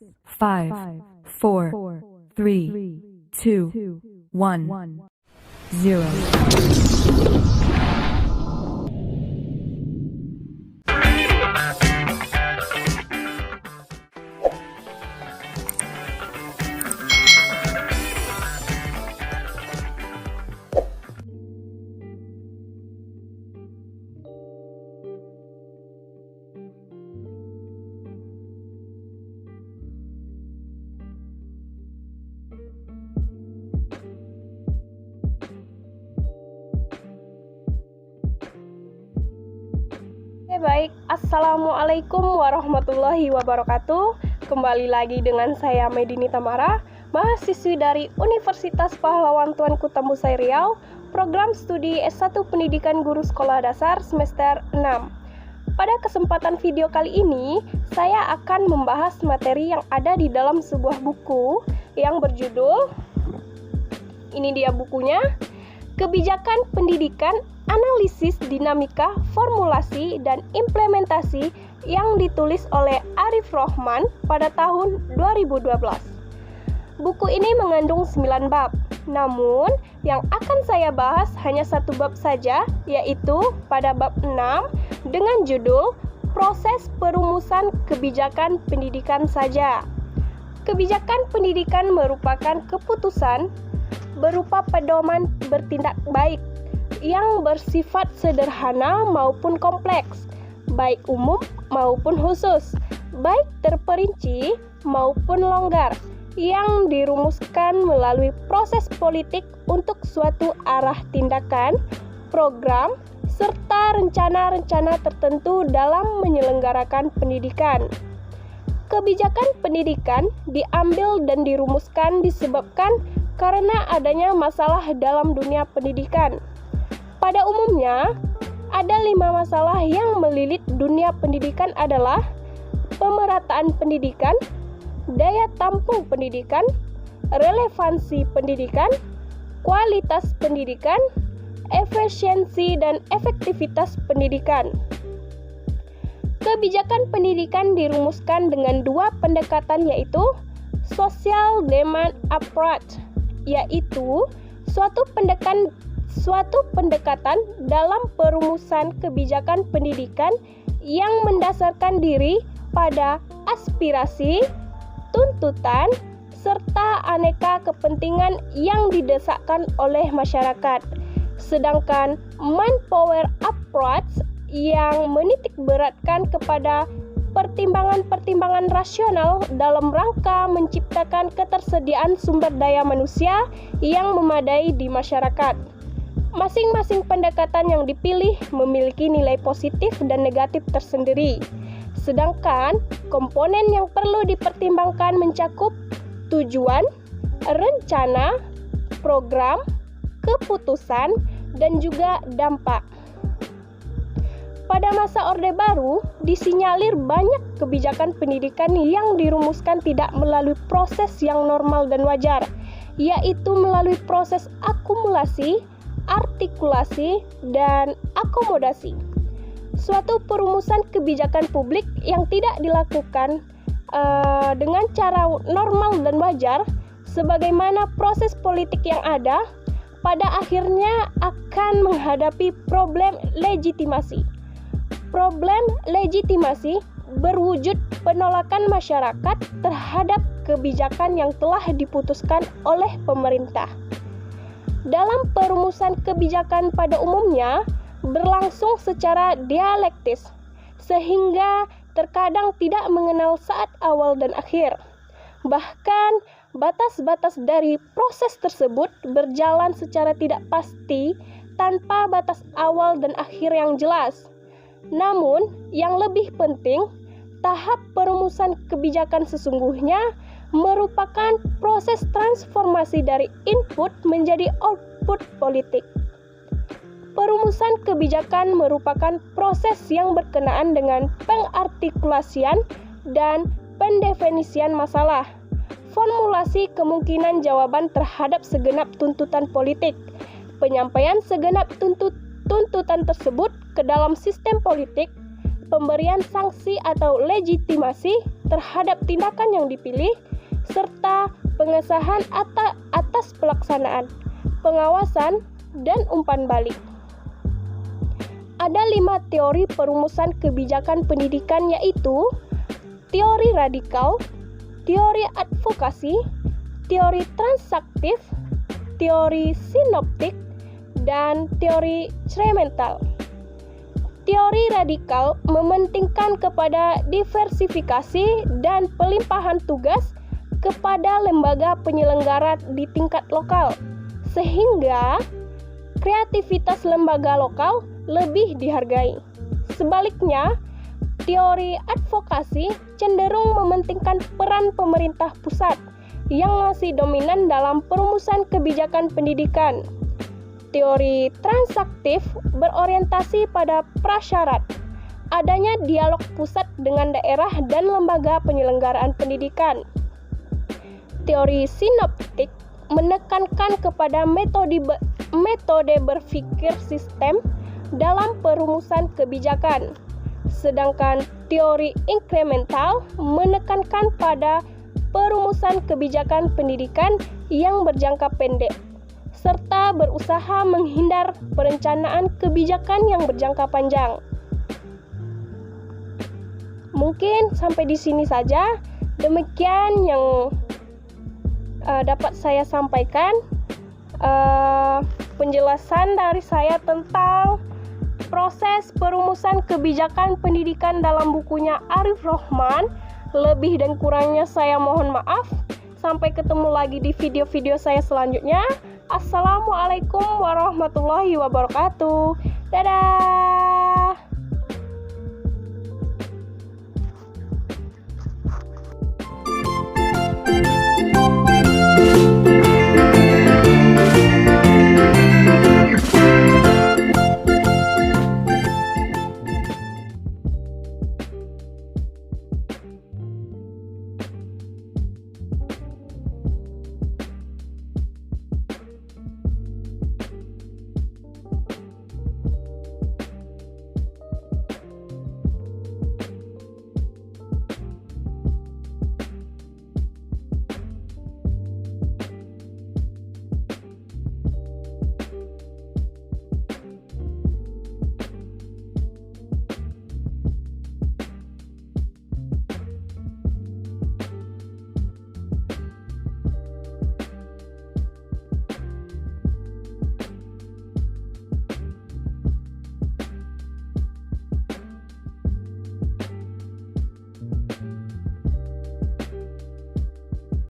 5, 4, 3, 2, 1, 0. Baik, Assalamualaikum warahmatullahi wabarakatuh. Kembali lagi dengan saya Medini Tamara, mahasiswi dari Universitas Pahlawan Tuanku Tambusai Riau, program studi S1 Pendidikan Guru Sekolah Dasar semester 6. Pada kesempatan video kali ini, saya akan membahas materi yang ada di dalam sebuah buku yang berjudul, ini dia bukunya, Kebijakan Pendidikan, Analisis Dinamika, Formulasi, dan Implementasi yang ditulis oleh Arif Rohman pada tahun 2012. Buku ini mengandung 9 bab, namun yang akan saya bahas hanya satu bab saja, yaitu pada bab 6 dengan judul Proses Perumusan Kebijakan Pendidikan saja. Kebijakan pendidikan merupakan keputusan berupa pedoman bertindak baik yang bersifat sederhana maupun kompleks, baik umum maupun khusus, baik terperinci maupun longgar, yang dirumuskan melalui proses politik untuk suatu arah tindakan, program, serta rencana-rencana tertentu dalam menyelenggarakan pendidikan. Kebijakan pendidikan diambil dan dirumuskan disebabkan karena adanya masalah dalam dunia pendidikan. Pada umumnya, ada 5 masalah yang melilit dunia pendidikan adalah pemerataan pendidikan, daya tampung pendidikan, relevansi pendidikan, kualitas pendidikan, efisiensi dan efektivitas pendidikan. Kebijakan pendidikan dirumuskan dengan 2 pendekatan, yaitu social demand approach, yaitu suatu pendekatan dalam perumusan kebijakan pendidikan yang mendasarkan diri pada aspirasi, tuntutan, serta aneka kepentingan yang didesakkan oleh masyarakat. Sedangkan manpower approach yang menitik beratkan kepada pertimbangan-pertimbangan rasional dalam rangka menciptakan ketersediaan sumber daya manusia yang memadai di masyarakat. Masing-masing pendekatan yang dipilih memiliki nilai positif dan negatif tersendiri. Sedangkan komponen yang perlu dipertimbangkan mencakup tujuan, rencana, program, keputusan, dan juga dampak. Pada masa Orde Baru, disinyalir banyak kebijakan pendidikan yang dirumuskan tidak melalui proses yang normal dan wajar, yaitu melalui proses akumulasi, artikulasi, dan akomodasi. Suatu perumusan kebijakan publik yang tidak dilakukan dengan cara normal dan wajar, sebagaimana proses politik yang ada, pada akhirnya akan menghadapi problem legitimasi. Problem legitimasi berwujud penolakan masyarakat terhadap kebijakan yang telah diputuskan oleh pemerintah. Dalam perumusan kebijakan pada umumnya berlangsung secara dialektis, sehingga terkadang tidak mengenal saat awal dan akhir. Bahkan batas-batas dari proses tersebut berjalan secara tidak pasti tanpa batas awal dan akhir yang jelas. Namun, yang lebih penting, tahap perumusan kebijakan sesungguhnya merupakan proses transformasi dari input menjadi output politik. Perumusan kebijakan merupakan proses yang berkenaan dengan pengartikulasian dan pendefinisian masalah, formulasi kemungkinan jawaban terhadap segenap tuntutan politik, penyampaian segenap tuntutan tersebut ke dalam sistem politik, pemberian sanksi atau legitimasi, terhadap tindakan yang dipilih, serta pengesahan atas pelaksanaan, pengawasan, dan umpan balik. Ada 5 teori perumusan kebijakan pendidikan, yaitu teori radikal, teori advokasi, teori transaktif, teori sinoptik, dan teori eksperimental. Teori radikal mementingkan kepada diversifikasi dan pelimpahan tugas kepada lembaga penyelenggara di tingkat lokal, sehingga kreativitas lembaga lokal lebih dihargai. Sebaliknya, teori advokasi cenderung mementingkan peran pemerintah pusat yang masih dominan dalam perumusan kebijakan pendidikan. Teori transaktif berorientasi pada prasyarat adanya dialog pusat dengan daerah dan lembaga penyelenggaraan pendidikan. Teori sinoptik menekankan kepada metode berpikir sistem dalam perumusan kebijakan, sedangkan teori inkremental menekankan pada perumusan kebijakan pendidikan yang berjangka pendek, serta berusaha menghindar perencanaan kebijakan yang berjangka panjang. Mungkin sampai di sini saja. Demikian yang dapat saya sampaikan. Penjelasan dari saya tentang proses perumusan kebijakan pendidikan dalam bukunya Arif Rahman. Lebih dan kurangnya saya mohon maaf. Sampai ketemu lagi di video-video saya selanjutnya. Assalamualaikum warahmatullahi wabarakatuh. Dadah.